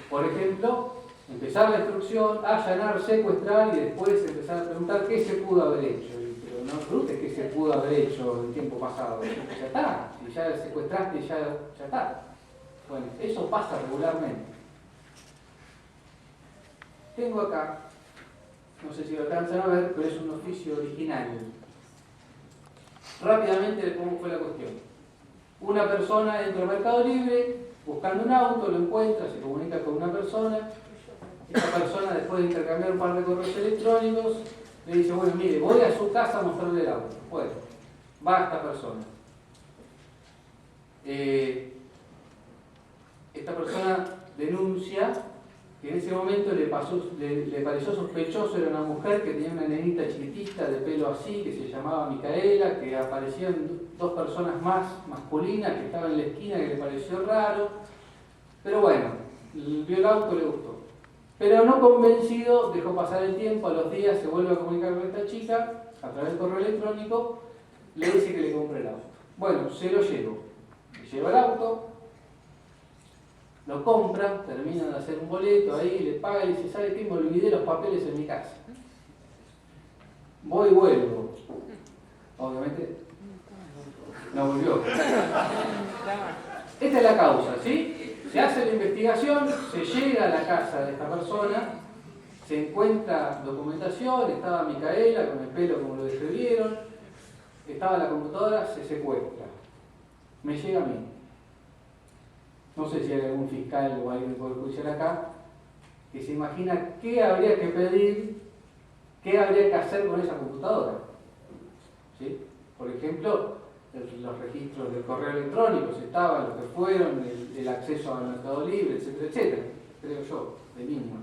Por ejemplo, empezar la instrucción, allanar, secuestrar y después empezar a preguntar qué se pudo haber hecho. Pero no preguntes qué se pudo haber hecho en tiempo pasado. Ya está, si ya secuestraste, ya está. Bueno, eso pasa regularmente. Tengo acá, no sé si lo alcanzan a ver, pero es un oficio original. Rápidamente, ¿cómo fue la cuestión? Una persona entra al Mercado Libre, buscando un auto, lo encuentra, se comunica con una persona. Esta persona, después de intercambiar un par de correos electrónicos, le dice, bueno, mire, voy a su casa a mostrarle el auto. Bueno, va esta persona. Esta persona denuncia que en ese momento le pareció sospechoso, era una mujer que tenía una nenita chiquitita de pelo así, que se llamaba Micaela, que aparecían dos personas más masculinas que estaban en la esquina, que le pareció raro. Pero bueno, vio el auto, le gustó. Pero no convencido, dejó pasar el tiempo, a los días se vuelve a comunicar con esta chica, a través del correo electrónico, le dice que le compre el auto. Bueno, se lo llevo. Le lleva el auto, lo compra, termina de hacer un boleto, ahí le paga y le dice, ¿sabe qué? Me olvidé los papeles en mi casa. Voy y vuelvo. Obviamente, no volvió. Esta es la causa, ¿sí? Se hace la investigación, se llega a la casa de esta persona, se encuentra documentación, estaba Micaela con el pelo como lo describieron, estaba la computadora, se secuestra. Me llega a mí. No sé si hay algún fiscal o alguien del Poder Judicial acá que se imagina qué habría que pedir, qué habría que hacer con esa computadora. ¿Sí? Por ejemplo, los registros del correo electrónico, si estaban, los que fueron, el acceso al Mercado Libre, etcétera, etcétera, creo yo, de mínimo.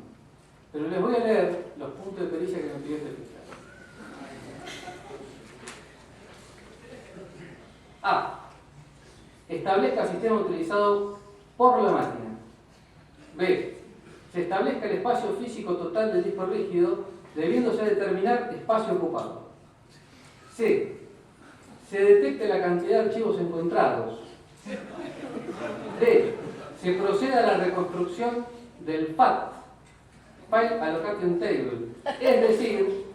Pero les voy a leer los puntos de pericia que nos pidió este fiscal. A. Establezca sistema utilizado por la máquina. B. Se establezca el espacio físico total del disco rígido, debiéndose determinar espacio ocupado. C. Se detecte la cantidad de archivos encontrados. D. Se proceda a la reconstrucción del FAT, File Allocation Table, es decir,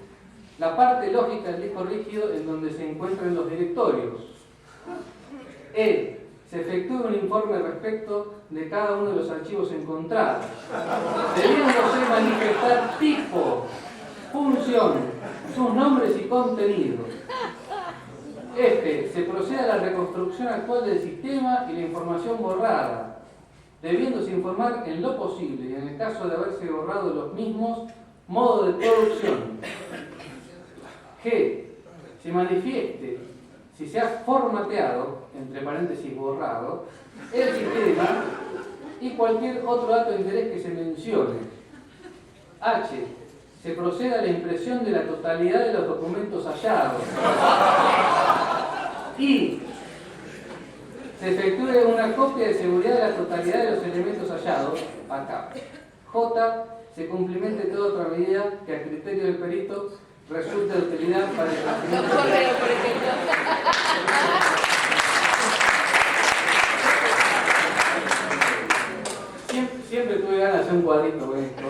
la parte lógica del disco rígido en donde se encuentran los directorios. E. Se efectúe un informe respecto de cada uno de los archivos encontrados, debiéndose manifestar tipo, función, sus nombres y contenidos. F. Se procede a la reconstrucción actual del sistema y la información borrada, debiéndose informar en lo posible y en el caso de haberse borrado los mismos, modo de producción. G. Se manifieste si se ha formateado, entre paréntesis borrado, el sistema y cualquier otro dato de interés que se mencione. H. Se procede a la impresión de la totalidad de los documentos hallados. I. Se efectúe una copia de seguridad de la totalidad de los elementos hallados. Acá. J. Se cumplimente toda otra medida que a criterio del perito resulte de utilidad para el tratamiento. Siempre tuve ganas de hacer un cuadrito con esto.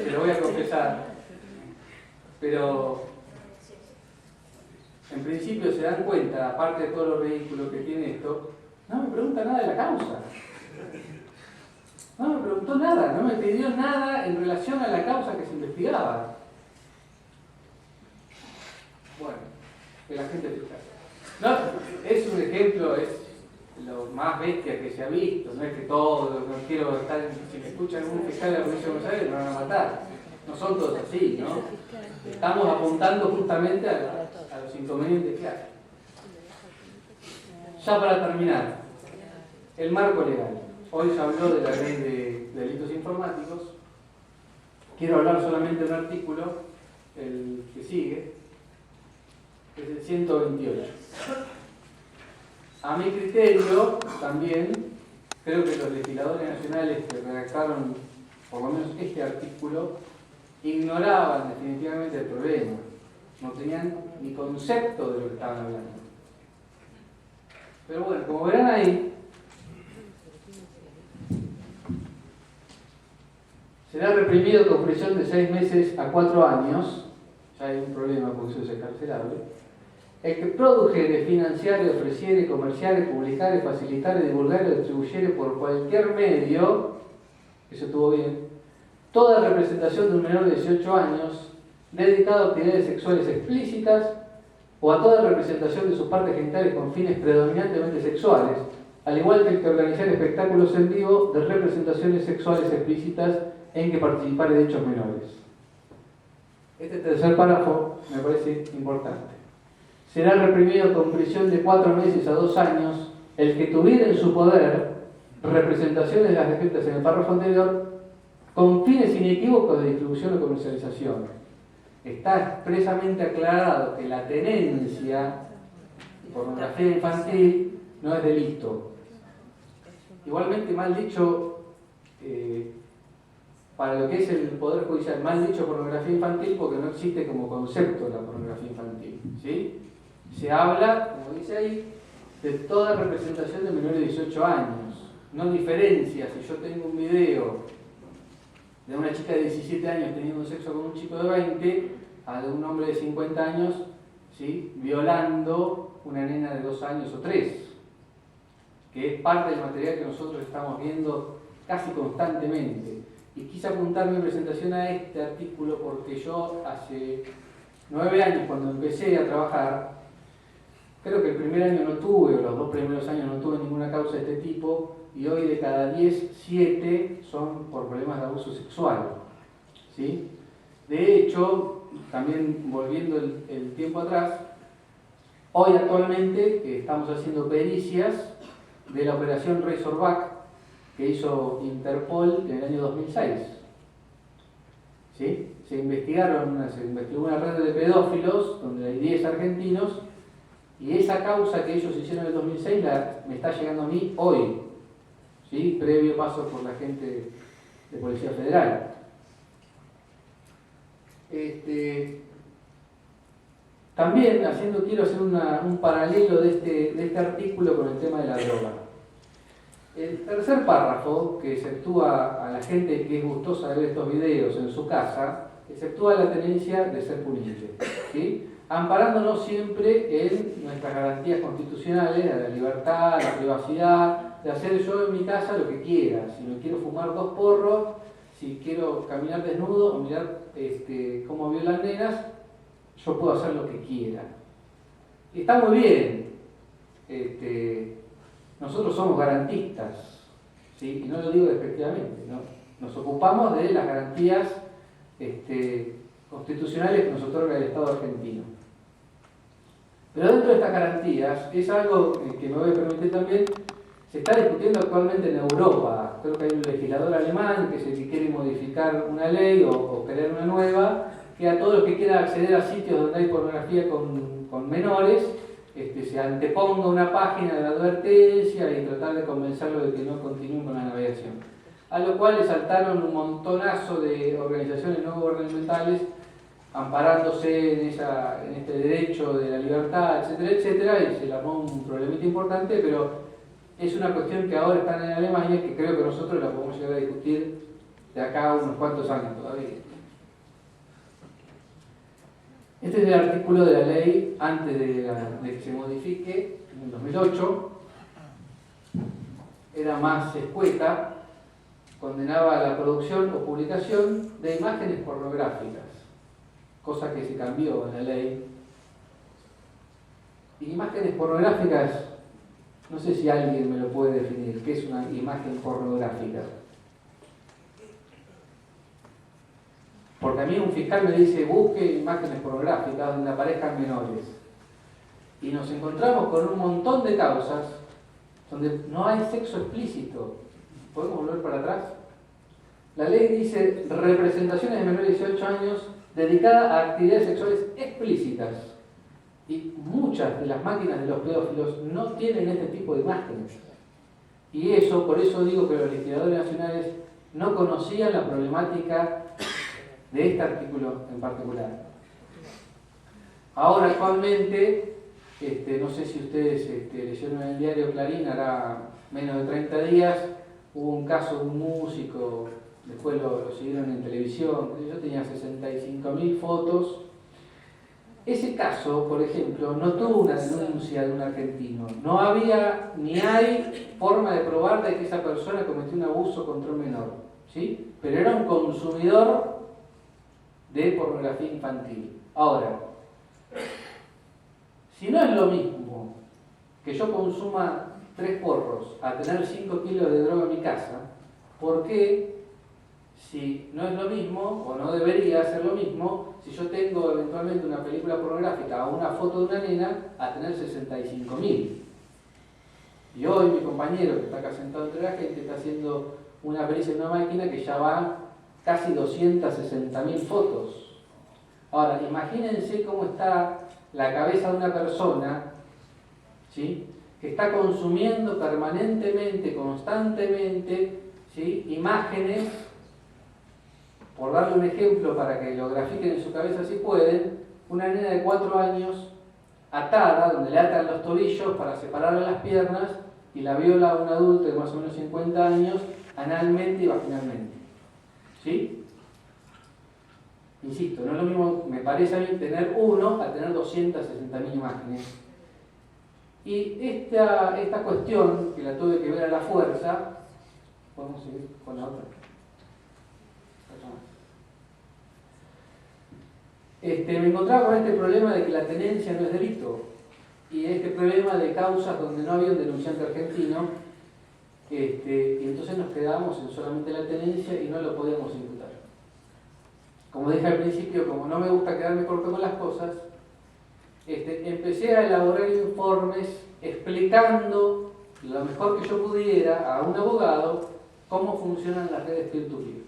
Te lo voy a confesar. Pero en principio se dan cuenta, aparte de todos los vehículos que tiene esto, no me pregunta nada de la causa. No me preguntó nada, no me pidió nada en relación a la causa que se investigaba. Bueno, el agente fiscal. No, es un ejemplo, es lo más bestia que se ha visto, no es que todo, no quiero estar, si me escuchan algún fiscal de la Provincia de Buenos Aires me van a matar. No son todos así, ¿no? Estamos apuntando justamente a los inconvenientes que hay. Ya para terminar, el marco legal. hoy se habló de la ley de delitos informáticos. Quiero hablar solamente de un artículo, el que sigue, que es el 128. A mi criterio, también, creo que los legisladores nacionales que redactaron por lo menos este artículo ignoraban definitivamente el problema. No tenían ni concepto de lo que estaban hablando. Pero bueno, como verán ahí, será reprimido con prisión de 6 meses a 4 años, ya hay un problema porque eso es excarcelable, el que produjere, financiare, ofreciere, comerciare, publicare, facilitare, divulgare o distribuyere por cualquier medio, eso estuvo bien, toda representación de un menor de 18 años dedicado a actividades sexuales explícitas o a toda representación de sus partes genitales con fines predominantemente sexuales, al igual que el que organizar espectáculos en vivo de representaciones sexuales explícitas en que participar de hechos menores. Este tercer párrafo me parece importante. Será reprimido con prisión de 4 meses a 2 años el que tuviera en su poder representaciones de las descritas en el párrafo anterior con fines inequívocos de distribución o comercialización. Está expresamente aclarado que la tenencia de pornografía infantil no es delito. Igualmente, mal dicho, para lo que es el Poder Judicial, mal dicho pornografía infantil porque no existe como concepto la pornografía infantil, ¿sí? Se habla, como dice ahí, de toda representación de menores de 18 años. No diferencia si yo tengo un video de una chica de 17 años teniendo sexo con un chico de 20 a de un hombre de 50 años, ¿sí?, violando una nena de 2 años o 3, que es parte del material que nosotros estamos viendo casi constantemente. Y quise apuntar mi presentación a este artículo porque yo hace 9 años, cuando empecé a trabajar, creo que el primer año no tuve, o los 2 primeros años no tuve ninguna causa de este tipo, y hoy de cada 10, 7 son por problemas de abuso sexual, ¿sí? De hecho, también volviendo el tiempo atrás, hoy actualmente estamos haciendo pericias de la operación Razorback que hizo Interpol en el año 2006. ¿Sí? Se investigó una red de pedófilos donde hay 10 argentinos y esa causa que ellos hicieron en el 2006 me está llegando a mí hoy, ¿sí?, previo paso por la gente de Policía Federal. También quiero hacer un paralelo de este artículo con el tema de la droga. El tercer párrafo, que exceptúa a la gente que es gustosa de ver estos videos en su casa, exceptúa la tenencia de ser punible, ¿sí?, amparándonos siempre en nuestras garantías constitucionales, de la libertad, la privacidad, de hacer yo en mi casa lo que quiera. Si me quiero fumar 2 porros, si quiero caminar desnudo o mirar cómo violan nenas, yo puedo hacer lo que quiera. Y está muy bien. Nosotros somos garantistas, ¿sí?, y no lo digo despectivamente, ¿no? Nos ocupamos de las garantías constitucionales que nos otorga el Estado argentino. Pero dentro de estas garantías, es algo que me voy a permitir también, se está discutiendo actualmente en Europa. Creo que hay un legislador alemán que quiere modificar una ley o crear una nueva, que a todos los que quieran acceder a sitios donde hay pornografía con menores, se anteponga una página de advertencia y tratar de convencerlo de que no continúen con la navegación. A lo cual le saltaron un montonazo de organizaciones no gubernamentales amparándose en este derecho de la libertad, etcétera, etcétera, y se le armó un problemita importante, pero es una cuestión que ahora está en Alemania, que creo que nosotros la podemos llegar a discutir de acá a unos cuantos años todavía. Este es el artículo de la ley antes de que se modifique, en el 2008. Era más escueta, condenaba la producción o publicación de imágenes pornográficas, cosa que se cambió en la ley. Y imágenes pornográficas, no sé si alguien me lo puede definir, ¿qué es una imagen pornográfica? Porque a mí un fiscal me dice, busque imágenes pornográficas donde aparezcan menores. Y nos encontramos con un montón de causas donde no hay sexo explícito. ¿Podemos volver para atrás? La ley dice representaciones de menores de 18 años dedicadas a actividades sexuales explícitas. Y muchas de las máquinas de los pedófilos no tienen este tipo de imágenes. Y eso, por eso digo que los legisladores nacionales no conocían la problemática de este artículo en particular. Ahora, actualmente, no sé si ustedes leyeron en el diario Clarín, hará menos de 30 días, hubo un caso de un músico, después lo siguieron en televisión, yo tenía 65.000 fotos. Ese caso, por ejemplo, no tuvo una denuncia de un argentino. No había ni hay forma de probar de que esa persona cometió un abuso contra un menor, ¿sí? Pero era un consumidor de pornografía infantil. Ahora, si no es lo mismo que yo consuma 3 porros a tener 5 kilos de droga en mi casa, ¿por qué, si no es lo mismo, o no debería ser lo mismo, si yo tengo eventualmente una película pornográfica o una foto de una nena, a tener 65.000? Y hoy mi compañero, que está acá sentado entre la gente, está haciendo una pericia en una máquina que ya va casi 260.000 fotos. Ahora, imagínense cómo está la cabeza de una persona, ¿sí?, que está consumiendo permanentemente, constantemente, ¿sí?, imágenes. Por darle un ejemplo para que lo grafiquen en su cabeza si pueden, una nena de 4 años atada, donde le atan los tobillos para separarle las piernas, y la viola un adulto de más o menos 50 años, analmente y vaginalmente. ¿Sí? Insisto, no es lo mismo, me parece a mí, tener uno a tener 260.000 imágenes. Y esta cuestión, que la tuve que ver a la fuerza, ¿podemos seguir con la otra? Me encontraba con este problema de que la tenencia no es delito, y este problema de causas donde no había un denunciante argentino, y entonces nos quedamos en solamente la tenencia y no lo podíamos imputar. Como dije al principio, como no me gusta quedarme corto con las cosas, empecé a elaborar informes explicando lo mejor que yo pudiera a un abogado cómo funcionan las redes peer-to-peer.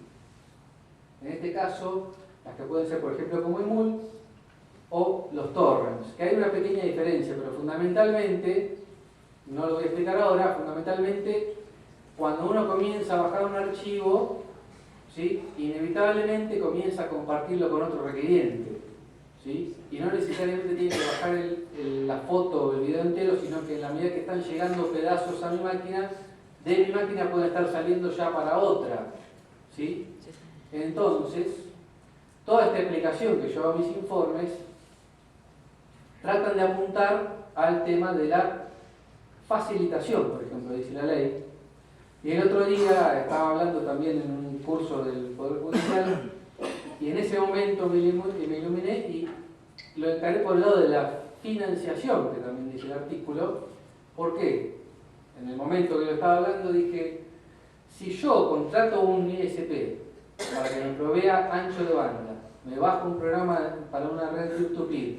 En este caso, las que pueden ser, por ejemplo, como Emul o los torrents, que hay una pequeña diferencia, pero fundamentalmente, no lo voy a explicar ahora, fundamentalmente, cuando uno comienza a bajar un archivo, ¿sí?, inevitablemente comienza a compartirlo con otro requiriente, ¿sí?, y no necesariamente tiene que bajar la foto o el video entero, sino que en la medida que están llegando pedazos a mi máquina, de mi máquina puede estar saliendo ya para otra, ¿sí? Entonces, toda esta explicación que yo hago en mis informes tratan de apuntar al tema de la facilitación, por ejemplo, dice la ley. Y el otro día estaba hablando también en un curso del Poder Judicial, y en ese momento me iluminé y lo encaré por el lado de la financiación, que también dice el artículo. ¿Por qué? En el momento que lo estaba hablando dije, si yo contrato un ISP para que me provea ancho de banda, me bajo un programa para una red peer-to-peer,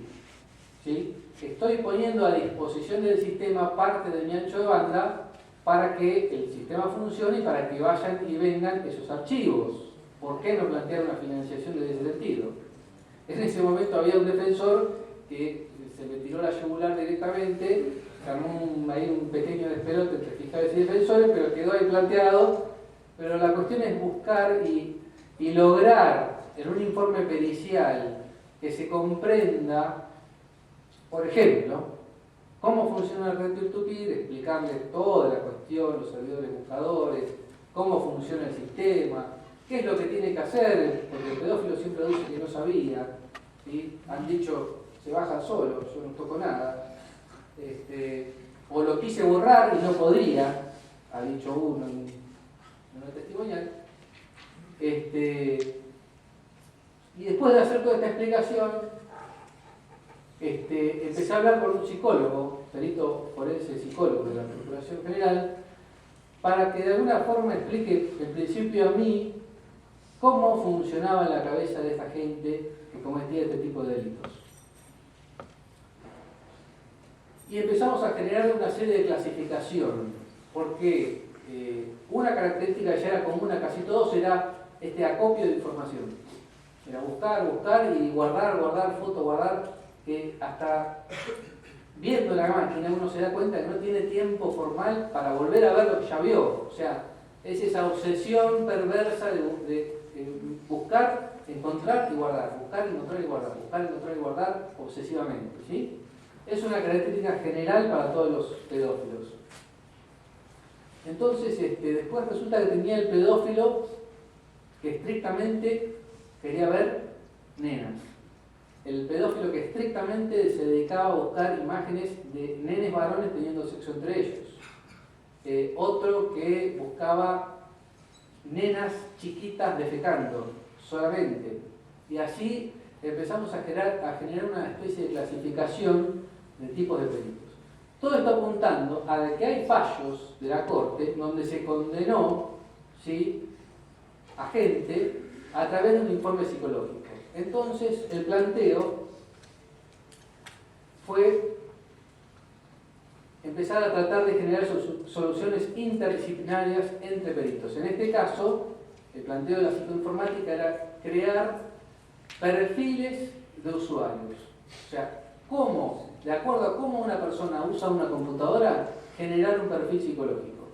¿sí?, estoy poniendo a disposición del sistema parte de mi ancho de banda para que el sistema funcione y para que vayan y vengan esos archivos. ¿Por qué no plantear una financiación de ese sentido? En ese momento había un defensor que se me tiró la yugular directamente, armó ahí un pequeño despelote entre fiscales y defensores, pero quedó ahí planteado. Pero la cuestión es buscar y lograr en un informe pericial que se comprenda, por ejemplo, cómo funciona la red peer-to-peer, explicarle toda la cuestión, los servidores buscadores, cómo funciona el sistema, qué es lo que tiene que hacer, porque el pedófilo siempre dice que no sabía, ¿sí? Han dicho, se baja solo, yo no toco nada, o lo quise borrar y no podría, ha dicho uno en una testimonial. Y después de hacer toda esta explicación, empecé a hablar con un psicólogo, perito forense psicólogo de la Procuración General, para que de alguna forma explique en principio a mí cómo funcionaba la cabeza de esta gente que cometía este tipo de delitos. Y empezamos a generar una serie de clasificación, porque una característica que ya era común a casi todos era este acopio de información. Era buscar, buscar y guardar, guardar, foto, guardar, que hasta viendo la máquina uno se da cuenta que no tiene tiempo formal para volver a ver lo que ya vio. O sea, es esa obsesión perversa de buscar, encontrar y guardar, buscar, encontrar y guardar, buscar, encontrar y guardar obsesivamente, ¿sí? Es una característica general para todos los pedófilos. Entonces, después resulta que tenía el pedófilo que estrictamente quería ver nenas. El pedófilo que estrictamente se dedicaba a buscar imágenes de nenes varones teniendo sexo entre ellos. Otro que buscaba nenas chiquitas defecando solamente. Y así empezamos a generar una especie de clasificación de tipos de delitos. Todo está apuntando a que hay fallos de la Corte donde se condenó, ¿sí?, a gente a través de un informe psicológico. Entonces, el planteo fue empezar a tratar de generar soluciones interdisciplinarias entre peritos. En este caso, el planteo de la psicoinformática era crear perfiles de usuarios. O sea, cómo, de acuerdo a cómo una persona usa una computadora, generar un perfil psicológico.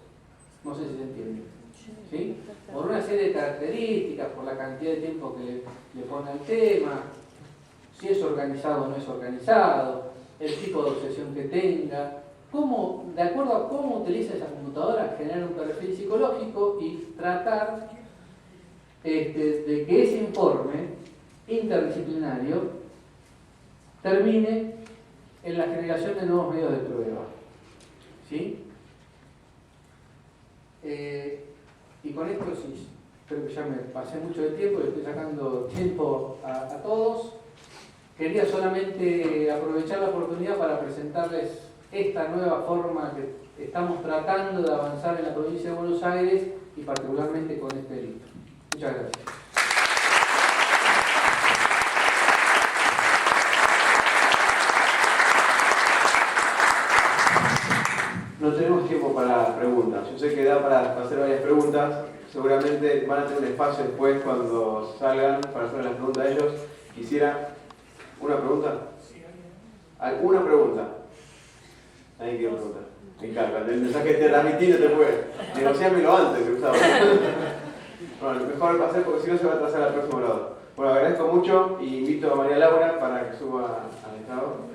No sé si se entiende. ¿Sí? Por una serie de características, por la cantidad de tiempo que le pone al tema, si es organizado o no es organizado, el tipo de obsesión que tenga, cómo, de acuerdo a cómo utiliza esa computadora, generar un perfil psicológico y tratar de que ese informe interdisciplinario termine en la generación de nuevos medios de prueba. ¿Sí? Y con esto sí, creo que ya me pasé mucho de tiempo y estoy sacando tiempo a todos. Quería solamente aprovechar la oportunidad para presentarles esta nueva forma que estamos tratando de avanzar en la provincia de Buenos Aires y particularmente con este delito. Muchas gracias. No tenemos tiempo para preguntas. Yo sé que da para hacer varias preguntas. Seguramente van a tener un espacio después cuando salgan para hacer las preguntas a ellos. Quisiera... ¿Una pregunta? ¿Alguna pregunta? Nadie quiere preguntar. Me encanta. El mensaje que te transmití no te puede. Negociámelo antes, Gustavo. Bueno, mejor pasar porque si no se va a atrasar al próximo lado. Bueno, agradezco mucho y invito a María Laura para que suba al estado.